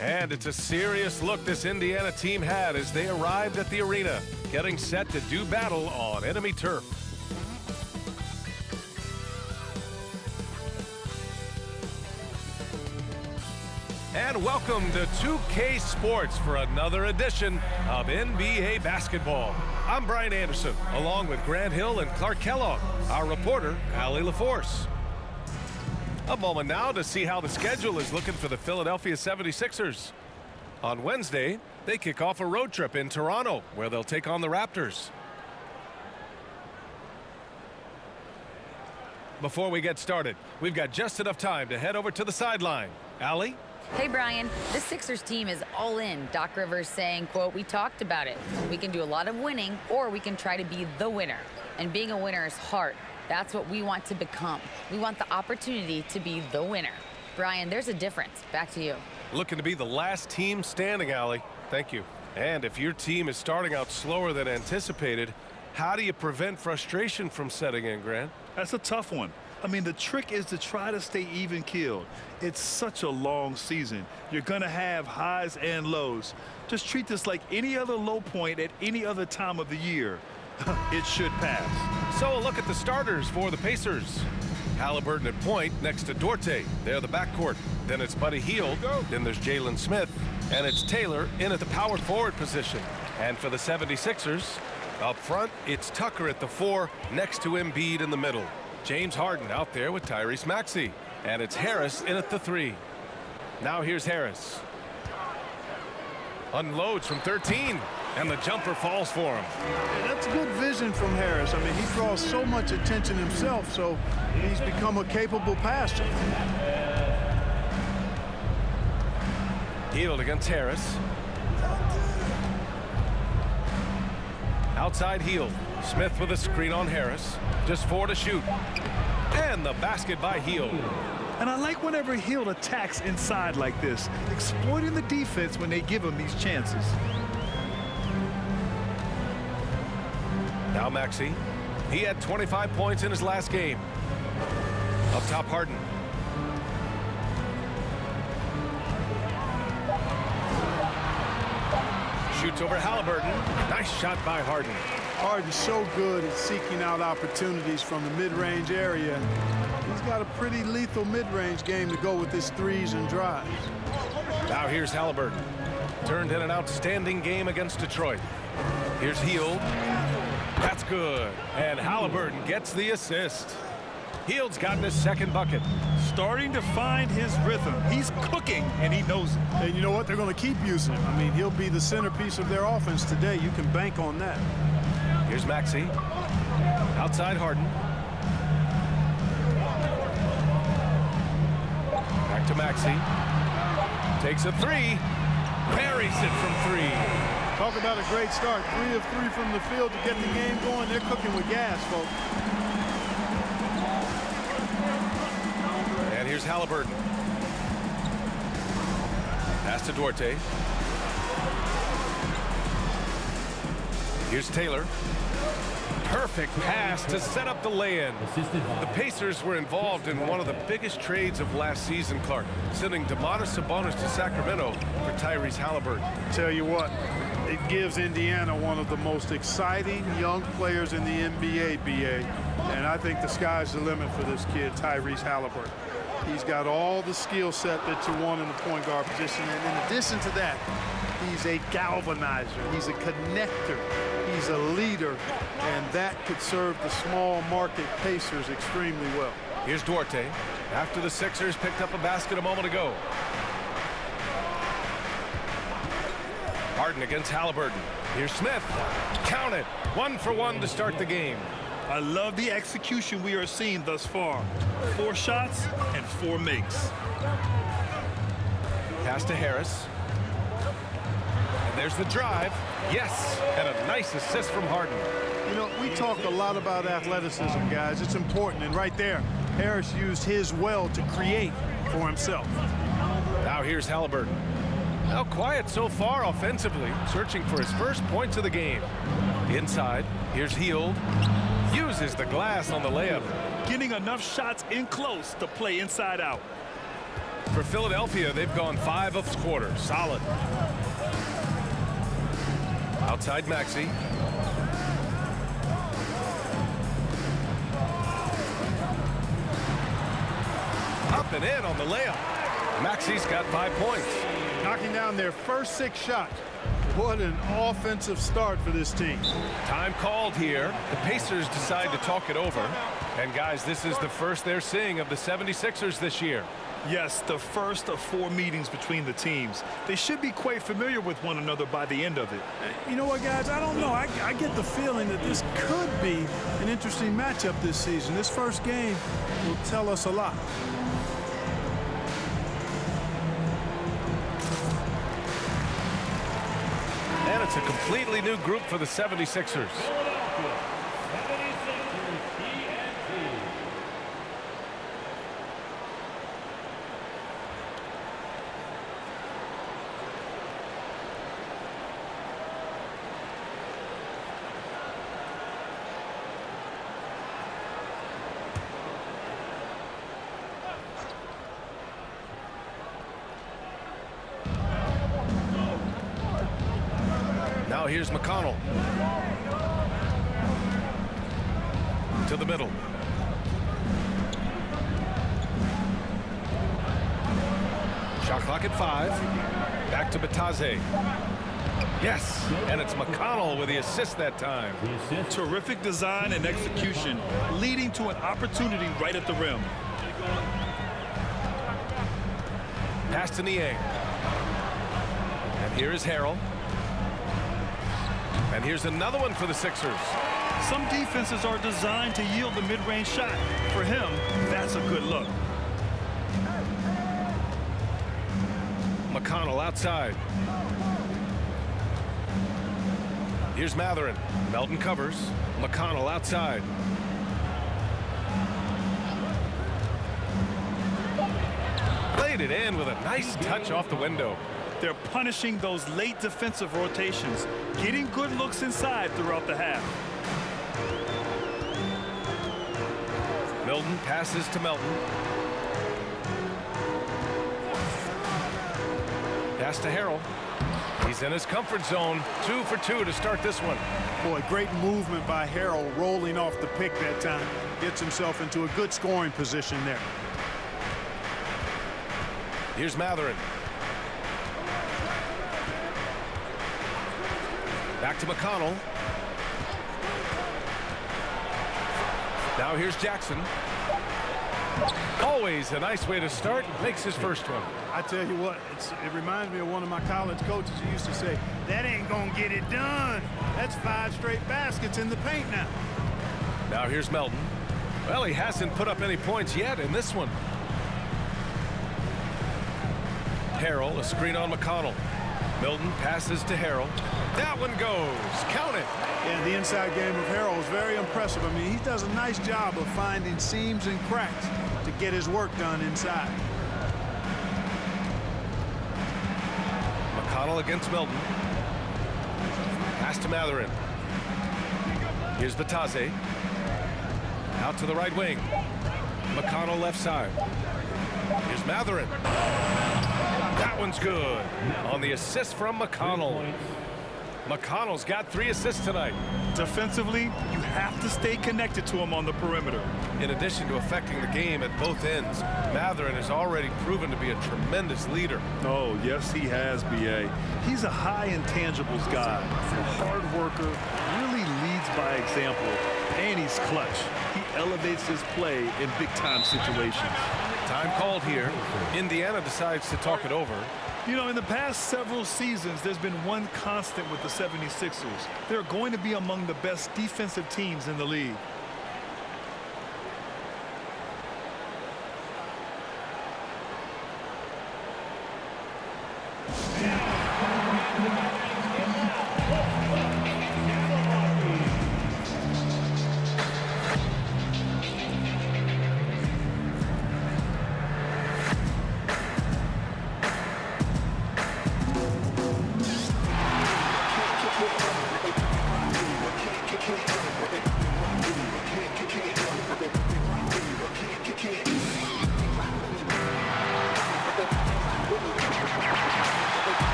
And it's a serious look this Indiana team had as they arrived at the arena, getting set to do battle on enemy turf. And welcome to 2K Sports for another edition of NBA basketball. I'm Brian Anderson, along with Grant Hill and Clark Kellogg, our reporter, Allie LaForce. A moment now to see how the schedule is looking for the Philadelphia 76ers. On Wednesday, they kick off a road trip in Toronto, where they'll take on the Raptors. Before we get started, we've got just enough time to head over to the sideline. Allie? Hey, Brian. This Sixers team is all in. Doc Rivers saying, quote, "We talked about it. We can do a lot of winning, or we can try to be the winner. And being a winner is hard. That's what we want to become. We want the opportunity to be the winner." Brian, there's a difference. Back to you. Looking to be the last team standing, Allie. Thank you. And if your team is starting out slower than anticipated, how do you prevent frustration from setting in, Grant? That's a tough one. I mean, the trick is to try to stay even-keeled. It's such a long season. You're going to have highs and lows. Just treat this like any other low point at any other time of the year. It should pass. So a look at the starters for the Pacers. Halliburton at point next to Duarte. They're the backcourt. Then it's Buddy Hield. Then there's Jalen Smith. And it's Taylor in at the power forward position. And for the 76ers, up front, it's Tucker at the 4 next to Embiid in the middle. James Harden out there with Tyrese Maxey. And it's Harris in at the 3. Now here's Harris. Unloads from 13. And the jumper falls for him. That's good vision from Harris. I mean, he draws so much attention himself, so he's become a capable passer. Hield against Harris. Outside Hield. Smith with a screen on Harris. Just 4 to shoot. And the basket by Hield. And I like whenever Hield attacks inside like this, exploiting the defense when they give him these chances. Now Maxey. He had 25 points in his last game. Up top, Harden. Shoots over Halliburton. Nice shot by Harden. Harden's so good at seeking out opportunities from the mid-range area. He's got a pretty lethal mid-range game to go with his threes and drives. Now here's Halliburton. Turned in an outstanding game against Detroit. Here's Hield. That's good. And Halliburton gets the assist. Hield's gotten his second bucket. Starting to find his rhythm. He's cooking, and he knows it. And you know what? They're going to keep using him. I mean, he'll be the centerpiece of their offense today. You can bank on that. Here's Maxey. Outside Harden. Back to Maxey. Takes a 3. Buries it from 3. Talk about a great start. 3 of 3 from the field to get the game going. They're cooking with gas, folks. And here's Halliburton. Pass to Duarte. Here's Taylor. Perfect pass to set up the lay-in. The Pacers were involved in one of the biggest trades of last season, Clark, sending Domantas Sabonis to Sacramento for Tyrese Halliburton. Tell you what, it gives Indiana one of the most exciting young players in the NBA, BA. And I think the sky's the limit for this kid, Tyrese Halliburton. He's got all the skill set that you want in the point guard position. And in addition to that, he's a galvanizer. He's a connector. He's a leader. And that could serve the small market Pacers extremely well. Here's Duarte after the Sixers picked up a basket a moment ago. Harden against Halliburton. Here's Smith. Count it. 1 for 1 to start the game. I love the execution we are seeing thus far. 4 shots and 4 makes. Pass to Harris. And there's the drive. Yes, and a nice assist from Harden. You know, we talk a lot about athleticism, guys. It's important, and right there, Harris used his well to create for himself. Now here's Halliburton. Now quiet so far offensively, searching for his first points of the game. Inside, here's Hield. Uses the glass on the layup. Getting enough shots in close to play inside out. For Philadelphia, they've gone 5 of the quarter. Solid. Outside Maxey. Up and in on the layup. Maxey's got 5 points. Knocking down their first 6 shots. What an offensive start for this team. Time called here. The Pacers decide to talk it over. And guys, this is the first they're seeing of the 76ers this year. Yes, the first of 4 meetings between the teams. They should be quite familiar with one another by the end of it. You know what, guys? I don't know. I get the feeling that this could be an interesting matchup this season. This first game will tell us a lot. And it's a completely new group for the 76ers. Now here's McConnell. To the middle. Shot clock at 5. Back to Batase. Yes, and it's McConnell with the assist that time. Terrific design and execution, leading to an opportunity right at the rim. Pass to Niang. And here is Harrell. And here's another one for the Sixers. Some defenses are designed to yield the mid-range shot. For him, that's a good look. McConnell outside. Here's Matherin. Melton covers. McConnell outside. Played it in with a nice touch off the window. They're punishing those late defensive rotations, getting good looks inside throughout the half. Milton passes to Melton. Pass to Harrell. He's in his comfort zone. 2 for 2 to start this one. Boy, great movement by Harrell, rolling off the pick that time. Gets himself into a good scoring position there. Here's Matherin. Back to McConnell. Now here's Jackson. Always a nice way to start. Makes his first one. I tell you what, it reminds me of one of my college coaches who used to say, that ain't gonna get it done. That's 5 straight baskets in the paint now. Now here's Melton. Well, he hasn't put up any points yet in this one. Harrell, a screen on McConnell. Milton passes to Harrell. That one goes. Count it. Yeah, the inside game of Harrell is very impressive. I mean, he does a nice job of finding seams and cracks to get his work done inside. McConnell against Milton. Pass to Matherin. Here's Batase. Out to the right wing. McConnell left side. Here's Matherin. That one's good. On the assist from McConnell. McConnell's got 3 assists tonight. Defensively, you have to stay connected to him on the perimeter. In addition to affecting the game at both ends, Matherin has already proven to be a tremendous leader. Oh, yes, he has, B.A. He's a high intangibles guy, a hard worker, really leads by example, and he's clutch. He elevates his play in big-time situations. Time called here. Indiana decides to talk it over. You know, in the past several seasons, there's been one constant with the 76ers. They're going to be among the best defensive teams in the league.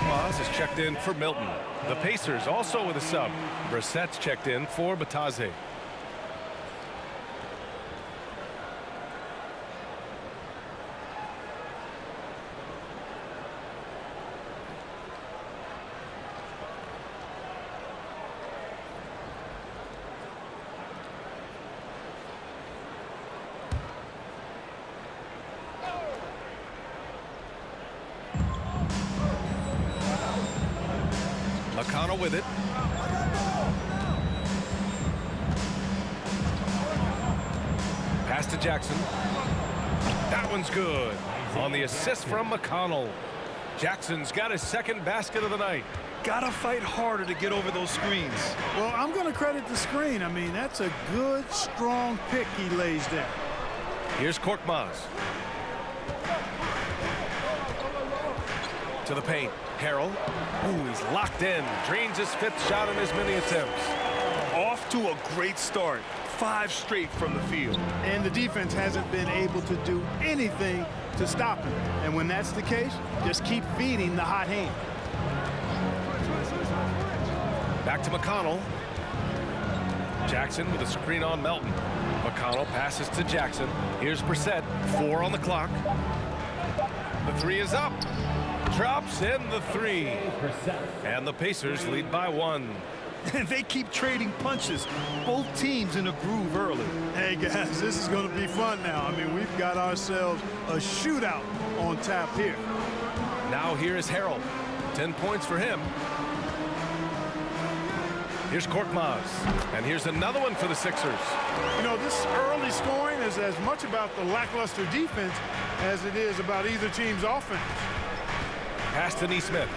Korkmaz is checked in for Milton. The Pacers also with a sub. Brissett's checked in for Bataze. McConnell with it. Pass to Jackson. That one's good. On the assist from McConnell. Jackson's got his second basket of the night. Gotta fight harder to get over those screens. Well, I'm going to credit the screen. I mean, that's a good, strong pick he lays there. Here's Korkmaz. To the paint. Harrell. Ooh, he's locked in. Drains his fifth shot in his many attempts. Off to a great start. 5 straight from the field. And the defense hasn't been able to do anything to stop him. And when that's the case, just keep feeding the hot hand. Back to McConnell. Jackson with a screen on Melton. McConnell passes to Jackson. Here's Brissett. 4 on the clock. The 3 is up. Drops in the 3. And the Pacers lead by 1. And they keep trading punches. Both teams in a groove early. Hey, guys, this is going to be fun now. I mean, we've got ourselves a shootout on tap here. Now here is Harrell. 10 points for him. Here's Korkmaz. And here's another one for the Sixers. You know, this early scoring is as much about the lackluster defense as it is about either team's offense. Pass to Nesmith.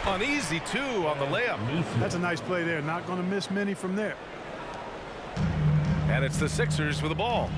An easy 2 on the layup. That's a nice play there. Not going to miss many from there. And it's the Sixers with the ball.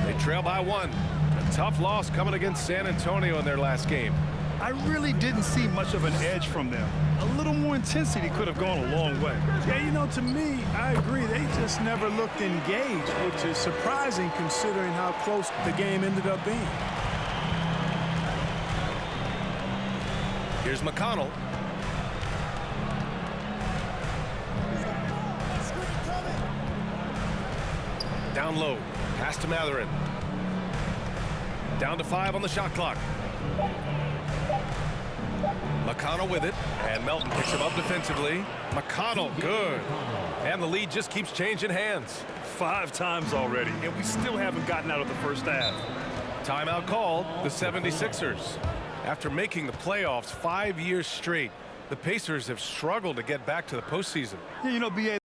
They trail by 1. A tough loss coming against San Antonio in their last game. I really didn't see much of an edge from them. A little more intensity could have gone a long way. Yeah, you know, to me, I agree. They just never looked engaged, which is surprising considering how close the game ended up being. Here's McConnell. Down low. Pass to Matherin. Down to 5 on the shot clock. McConnell with it, and Melton picks him up defensively. McConnell, good. And the lead just keeps changing hands. 5 times already, and we still haven't gotten out of the first half. Timeout called, the 76ers. After making the playoffs 5 years straight, the Pacers have struggled to get back to the postseason. Yeah, you know, B.A.,